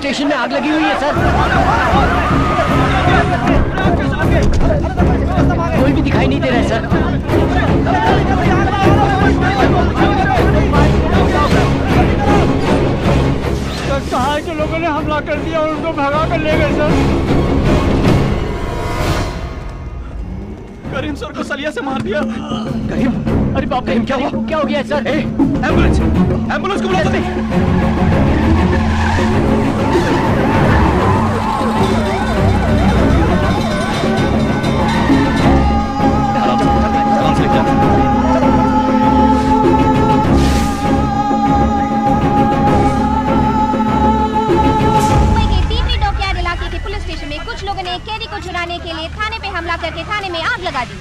Station में आग लगी हुई है सर। कोई भी दिखाई नहीं दे रहा है सर। कहाँ के लोगों ने हमला कर दिया और उनको भगा कर ले गए सर। करीम सर को सलिया से मार दिया। करीम? अरे बाप रे, क्या हुआ? क्या हो गया सर? एम्बुलेंस, एम्बुलेंस को बुलाओ जल्दी। आराम से लेकर इलाके के पुलिस स्टेशन में कुछ लोगों ने एक कैदी को छुड़ाने के लिए थाने पे हमला करके थाने में आग लगा दी।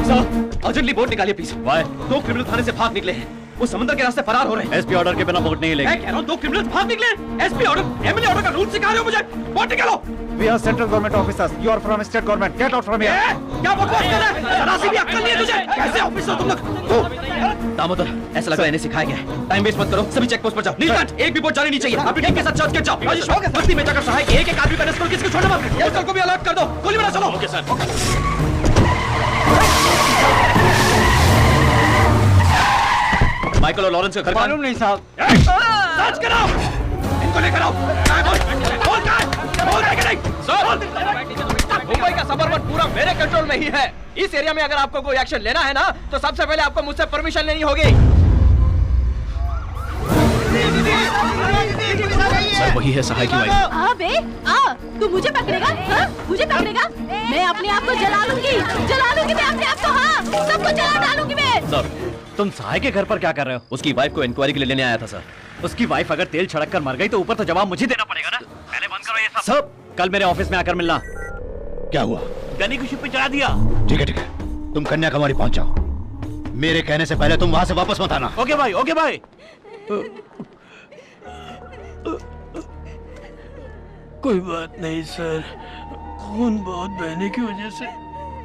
सर, अर्जेंटली बोट निकालिए प्लीज। वाई? 2 क्रिमिनल थाने से भाग निकले हैं। वो समुद्र के रास्ते फरार हो रहे हैं। एसपी ऑर्डर के बिना बोट नहीं लेंगे। मैं कह रहा हूँ 2 क्रिमिनल भाग निकले। एसपी ऑर्डर, एमएलए ऑर्डर का रूल सिखा रहे हो मुझे। बोट निकालो। We are central government officers. You are from state government. Get out from here. क्या बकवास कर रहा है? जरा सी भी अक्ल नहीं है तुझे? कैसे ऑफिसर तुम लोग? दामोदर, ऐसा लग रहा है इन्हें सिखाया गया है। टाइम वेस्ट मत करो, सभी चेक पोस्ट पर जाओ। नीलकंठ, एक भी बोट जानी नहीं चाहिए। अपनी टीम के साथ चर्च के जाओ। राजेश, बस्ती में जाकर सहाय के एक आदमी पर करो, किसी को छोड़ना मत। होटल को भी अलर्ट कर दो। गोली मारो, चलो। Okay sir. माइकल और लॉरेंस का घर मालूम नहीं साहब। सर्च कराओ, इनको लेकर आओ। बोल नहीं सर। मुंबई का सबरबन पूरा मेरे कंट्रोल में ही है। इस एरिया में अगर आपको कोई एक्शन लेना है ना, तो सबसे पहले आपको मुझसे परमिशन लेनी होगी। सर, वही है सहाय की वाइफ। अबे, तू मुझे पकड़ेगा? हाँ? मुझे पकड़ेगा? मैं अपने आप को जला लूंगी मैं अपने आप को। हाँ, सबको जला डालूंगी मैं। सर, तुम सहाय के घर पर क्या कर रहे हो? उसकी वाइफ को इंक्वायरी के लिए लेने आया था सर। उसकी वाइफ अगर तेल छिड़क कर मर गई तो ऊपर तो जवाब मुझे देना पड़ेगा ना। पहले बंद करो ये सब। कल मेरे ऑफिस में आकर मिलना। क्या हुआ? गनी की शिप पे चढ़ा दिया। ठीक है, तुम कन्याकुमारी पहुंच जाओ। मेरे कहने से पहले तुम वहां से वापस मत आना। ओके भाई, ओके भाई। कोई बात नहीं सर, खून बहुत बहने की वजह से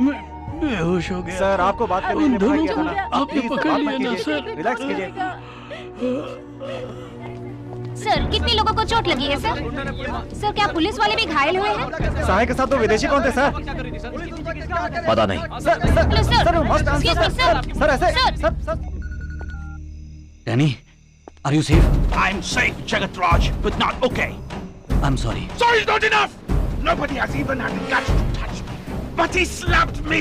मैं बेहोश हो गया। सर, आपको बात करने के लिए मना किया था ना। आपने पकड़ लिया ना सर। रिलैक्स कीजिए। सर, कितने लोगों को चोट लगी है सर? सर, क्या पुलिस वाले भी घायल हुए हैं? सहाय के साथ तो विदेशी कौन थे सर? पता नहीं। Hello sir, sir. Danny, are you safe? I'm safe, Jagat Raj, but not okay. I'm sorry. Sorry is not enough. Nobody has even had the guts to touch me, but he slapped me.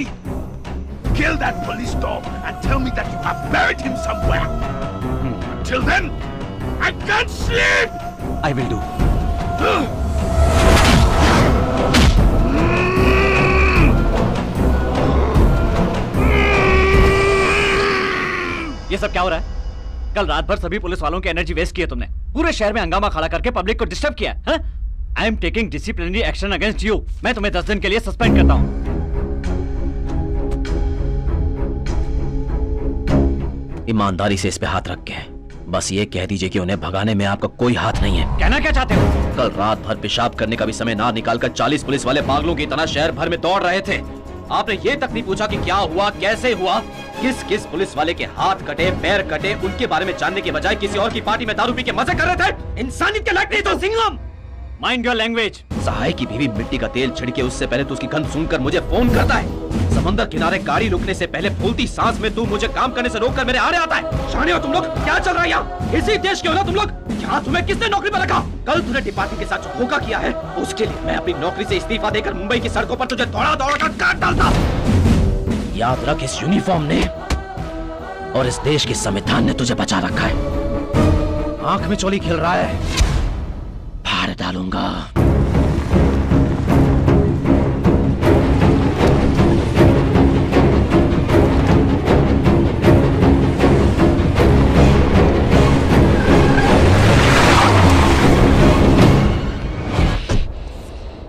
Kill that police dog and tell me that you have buried him somewhere. Until then, I can't sleep. I will do. ये सब क्या हो रहा है? कल रात भर सभी पुलिस वालों की एनर्जी वेस्ट की है तुमने। पूरे शहर में हंगामा खड़ा करके पब्लिक को डिस्टर्ब किया है। I am taking disciplinary action against you. मैं तुम्हें 10 दिन के लिए सस्पेंड करता हूं। ईमानदारी से इस पे हाथ रख के बस ये कह दीजिए कि उन्हें भगाने में आपका कोई हाथ नहीं है। कहना क्या चाहते हो? कल रात भर पेशाब करने का भी समय ना निकालकर 40 पुलिस वाले पागलों की तरह शहर भर में दौड़ रहे थे। आपने ये तक नहीं पूछा कि क्या हुआ, कैसे हुआ, किस किस पुलिस वाले के हाथ कटे, पैर कटे, उनके बारे में जानने के बजाय किसी और की पार्टी में दारू पी के मजे कर रहे थे। इंसानियत के लायक नहीं तो Singham. Mind your language. Sahay की बीवी मिट्टी का तेल छिड़के उससे पहले तो उसकी गंध सुनकर मुझे फोन करता है। समंदर किनारे गाड़ी रुकने से पहले फूलती सांस में तू मुझे काम करने से रोककर मेरे आड़े आता है। शाने हो तुम लोग? क्या चल रहा है यहाँ? इसी देश के हो ना तुम लोग? यहाँ तुम्हें किसने नौकरी पर रखा? कल तूने डिपार्टमेंट के साथ जो धोखा किया है, उसके लिए मैं अपनी नौकरी से इस्तीफा देकर मुंबई की सड़कों पर तुझे दौड़ा दौड़ा कर काट डालता। याद रख, इस यूनिफॉर्म ने और इस देश के संविधान ने तुझे बचा रखा है। आंख में चोली खिल रहा है, फाड़ डालूंगा।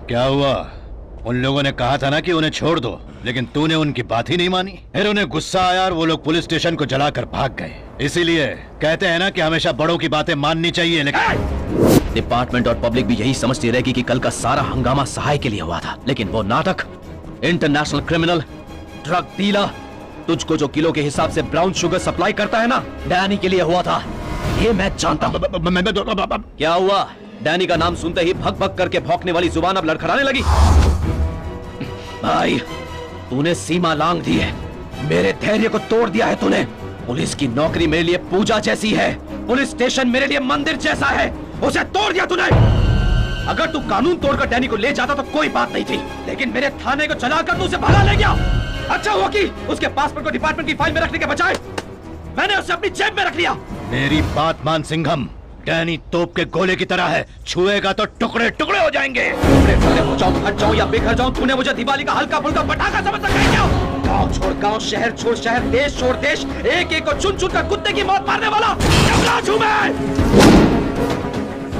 क्या हुआ? उन लोगों ने कहा था ना कि उन्हें छोड़ दो, लेकिन तूने उनकी बात ही नहीं मानी। फिर उन्हें गुस्सा आया और वो लोग पुलिस स्टेशन को जलाकर भाग गए। इसीलिए कहते हैं ना कि हमेशा बड़ों की बातें माननी चाहिए। लेकिन डिपार्टमेंट और पब्लिक भी यही समझती रहेगी कि कल का सारा हंगामा सहाय के लिए हुआ था, लेकिन वो नाटक इंटरनेशनल क्रिमिनल, ड्रग डीलर, तुझको जो किलो के हिसाब से ब्राउन शुगर सप्लाई करता है ना, डैनी के लिए हुआ था। ये मैं जानता हूं। क्या हुआ? डैनी का नाम सुनते ही भग भग करके भौंकने वाली जुबान अब लड़खड़ाने लगी। भाई, तूने सीमा लांघ दी है, मेरे धैर्य को तोड़ दिया है तूने। पुलिस की नौकरी मेरे लिए पूजा जैसी है, पुलिस स्टेशन मेरे लिए मंदिर जैसा है, उसे तोड़ दिया तूने। अगर तू कानून तोड़कर डैनी को ले जाता तो कोई बात नहीं थी, लेकिन मेरे थाने को चलाकर तू उसे भगा ले गया। अच्छा हुआ कि उसके पासपोर्ट को डिपार्टमेंट की फाइल में रखने के बजाय मैंने उसे अपनी जेब में रख लिया। मेरी बात मान सिंघम, डैनी तोप के गोले की तरह है, छुएगा तो टुकड़े टुकड़े हो जाएंगे। टुकड़े टुकड़े हो जाऊं, हट जाऊं या बिखर जाऊं, तूने मुझे दिवाली का हल्का फुल्का पटाखा समझ रखा है क्या? गांव छोड़ गांव, शहर छोड़ शहर, देश छोड़ देश, एक एक को चुन चुन कर कुत्ते की मौत मारने वाला जंगलाज हूं मैं।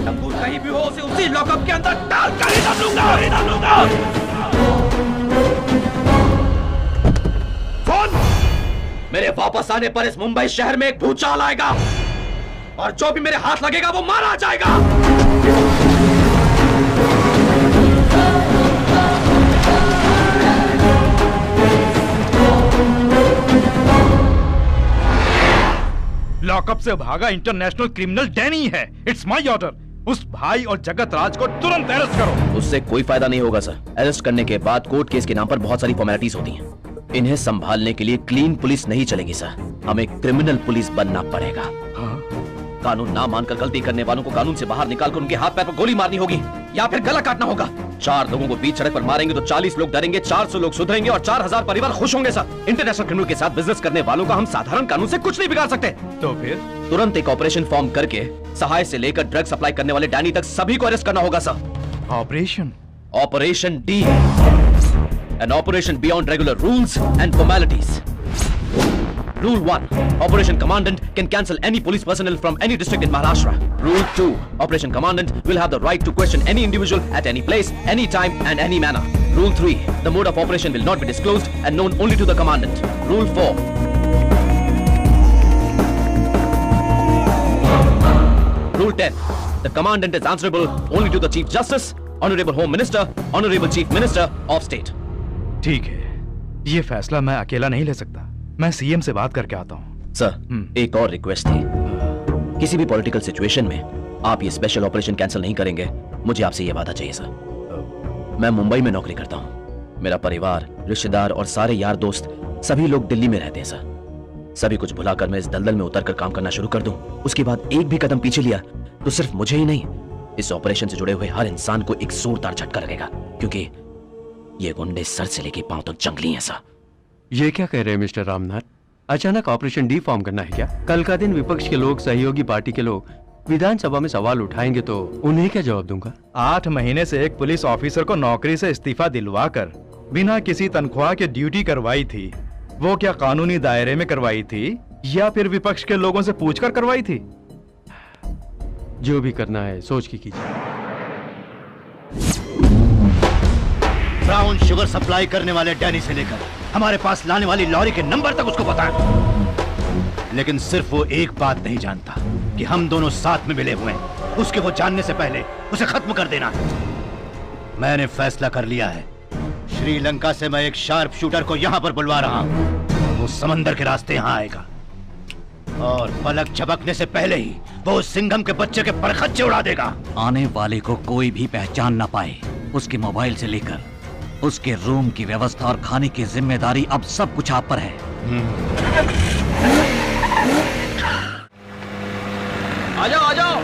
तब कहीं भी हो उसे उसी लॉकअप के अंदर डाल कर ही डालूंगा। फोन! मेरे वापस आने पर इस मुंबई शहर में एक भूचाल आएगा और जो भी मेरे हाथ लगेगा वो मारा जाएगा। लॉकअप से भागा इंटरनेशनल क्रिमिनल डैनी है। It's my order. उस भाई और जगत राज को तुरंत अरेस्ट करो। उससे कोई फायदा नहीं होगा सर। अरेस्ट करने के बाद कोर्ट केस के नाम पर बहुत सारी फॉर्मेलिटीज होती हैं। इन्हें संभालने के लिए क्लीन पुलिस नहीं चलेगी सर, हमें क्रिमिनल पुलिस बनना पड़ेगा। कानून ना मानकर गलती करने वालों को कानून से बाहर निकालकर उनके हाथ पैर पर गोली मारनी होगी या फिर गला काटना होगा। 4 लोगों को बीच सड़क पर मारेंगे तो 40 लोग डरेंगे, 400 लोग सुधरेंगे और 4000 परिवार खुश होंगे सर। इंटरनेशनल क्रिमिनल के साथ बिजनेस करने वालों का हम साधारण कानून से कुछ नहीं बिगाड़ सकते। तो फिर तुरंत एक ऑपरेशन फॉर्म करके सहाय से लेकर ड्रग सप्लाई करने वाले डैनी तक सभी को अरेस्ट करना होगा sir. Operation D, an operation beyond regular rules and formalities. Rule 1. Operation Commandant can cancel any police personnel from any district in Maharashtra. Rule 2. Operation Commandant will have the right to question any individual at any place, any time and any manner. Rule 3. The mode of operation will not be disclosed and known only to the Commandant. Rule 4. Rule 10. The Commandant is answerable only to the Chief Justice, Honorable Home Minister, Honorable Chief Minister of State. ठीक है, ये फैसला मैं अकेला नहीं ले सकता। मैं सीएम से बात करके आता हूँ। सर, एक और रिक्वेस्ट थी। किसी भी पॉलिटिकल सिचुएशन में आप ये स्पेशल ऑपरेशन कैंसिल नहीं करेंगे, मुझे आपसे ये वादा चाहिए सर। मैं मुंबई में नौकरी करता हूँ, मेरा परिवार, रिश्तेदार और सारे यार दोस्त सभी लोग दिल्ली में रहते हैं सर। सभी कुछ भुलाकर मैं इस दलदल में उतरकर काम करना शुरू कर दूं, उसके बाद एक भी कदम पीछे लिया तो सिर्फ मुझे ही नहीं, इस ऑपरेशन से जुड़े हुए हर इंसान को एक जोरदार झटका लगेगा, क्योंकि ये गुंडे सर से लेके पांव तक जंगली हैं सर। ये क्या कह रहे हैं मिस्टर रामनाथ? अचानक ऑपरेशन डी फॉर्म करना है क्या? कल का दिन विपक्ष के लोग, सहयोगी पार्टी के लोग विधानसभा में सवाल उठाएंगे तो उन्हें क्या जवाब दूंगा? 8 महीने से एक पुलिस ऑफिसर को नौकरी से इस्तीफा दिलवाकर बिना किसी तनख्वाह के ड्यूटी करवाई थी। वो क्या कानूनी दायरे में करवाई थी या फिर विपक्ष के लोगों से पूछकर करवाई थी? जो भी करना है सोच के कीजिए। ब्राउन शुगर सप्लाई करने वाले डैनी से लेकर हमारे पास लाने वाली लॉरी के नंबर तक उसको पता है, लेकिन सिर्फ वो एक बात नहीं जानता कि हम दोनों साथ में मिले हुए हैं। उसके वो जानने से पहले उसे खत्म कर देना है। मैंने फैसला कर लिया है, श्रीलंका से मैं एक शार्प शूटर को यहां पर बुलवा रहा हूं। वो समंदर के रास्ते यहां आएगा और पलक झपकने से पहले ही वो सिंघम के बच्चे के परखच्चे उड़ा देगा। आने वाले को कोई भी पहचान ना पाए, उसके मोबाइल से लेकर उसके रूम की व्यवस्था और खाने की जिम्मेदारी अब सब कुछ आप पर है। आ जाओ आ जाओ।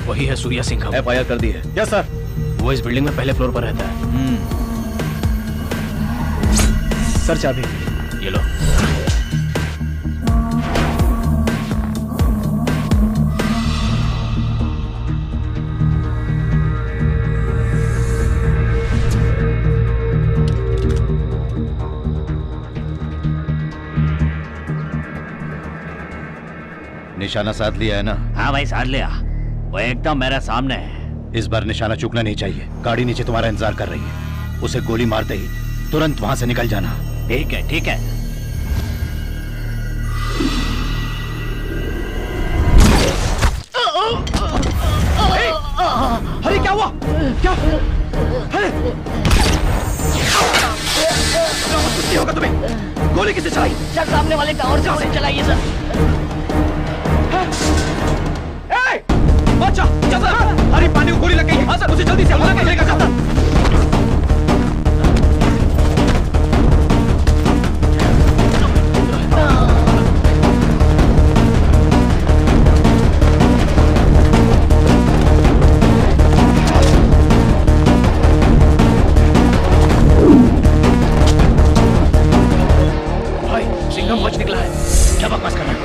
वही है सूर्या सिंह। FIR कर दी है। Yes sir. वो इस बिल्डिंग में पहले फ्लोर पर रहता है। सर चाबी ये लो। निशाना साध लिया है ना? हाँ भाई साध लिया, वो एकदम मेरे सामने है। इस बार निशाना चूकना नहीं चाहिए। गाड़ी नीचे तुम्हारा इंतजार कर रही है, उसे गोली मारते ही तुरंत वहां से निकल जाना। ठीक है ठीक है। अरे क्या हुआ? क्या? अरे कुछ नहीं होगा तुम्हें। गोली किसे चलाई? सर सामने वाले टावर से गोली चलाइए सर। अच्छा चल हरी पानी को गोली लग गई है। हाँ सर उसे जल्दी से हमला करेगा सर। भाई सिंघम बच निकला है। क्या बकवास कर रहा है?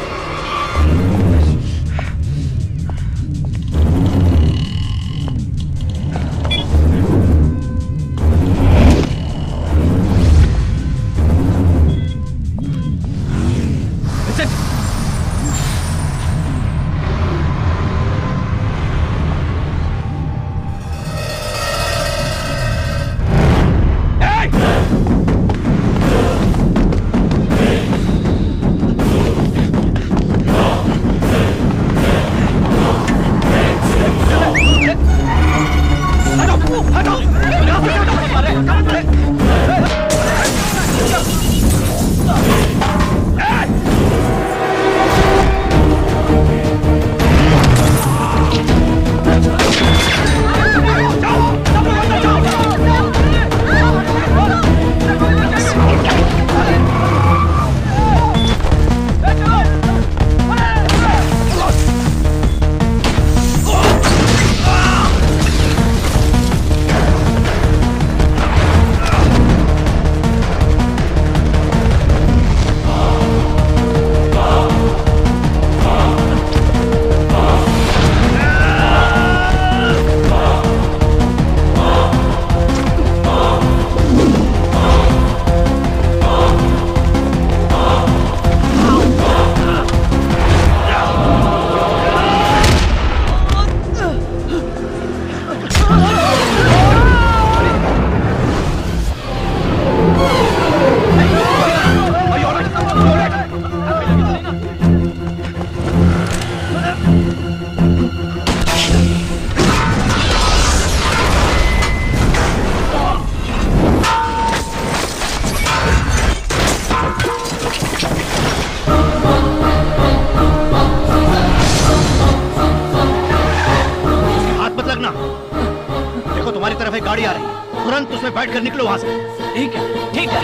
गाड़ी आ रही है, तुरंत उसमें बैठकर निकलो वहां से। ठीक है, ठीक है।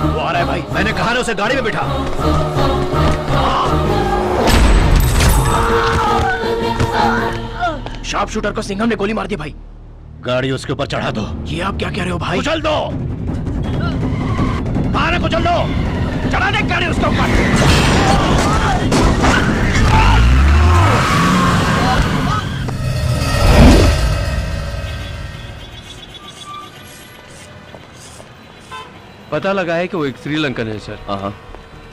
वो आ रहा है भाई, मैंने कहा ना उसे गाड़ी में बिठा। शार्प शूटर को सिंघम ने गोली मार दी भाई। गाड़ी उसके ऊपर चढ़ा दो। ये आप क्या कह रहे हो भाई? कुचल दो, मारे कुचल दो, चढ़ा दे गाड़ी उसके ऊपर। पता लगा है कि वो एक श्रीलंकन है सर। हाँ।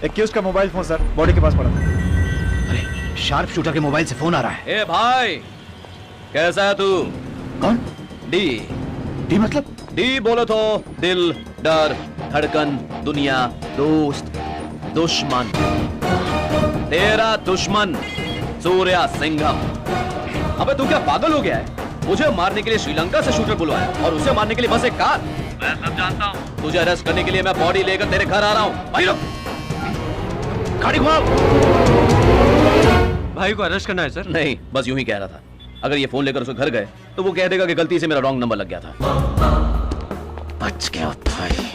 21 का मोबाइल फोन सर, बॉडी के पास पड़ा। अरे शार्प शूटर के मोबाइल से फोन आ रहा है। ए भाई, कैसा है तू? कौन? डी। डी मतलब? डी बोलो तो दिल, डर, धड़कन, दुनिया, दोस्त, दुश्मन। तेरा दुश्मन सूर्या सिंघम। अबे तू क्या पागल हो गया है? मुझे मारने के लिए श्रीलंका से शूटर बुलवाया और उसे मारने के लिए बस एक कार। मैं सब जानता हूँ। तुझे अरेस्ट करने के लिए मैं बॉडी लेकर तेरे घर आ रहा हूँ। भाई लोग, गाड़ी घुमाओ। भाई को अरेस्ट करना है सर? नहीं, बस यूं ही कह रहा था। अगर ये फोन लेकर उसके घर गए तो वो कह देगा कि गलती से मेरा रॉन्ग नंबर लग गया था। बच गया भाई।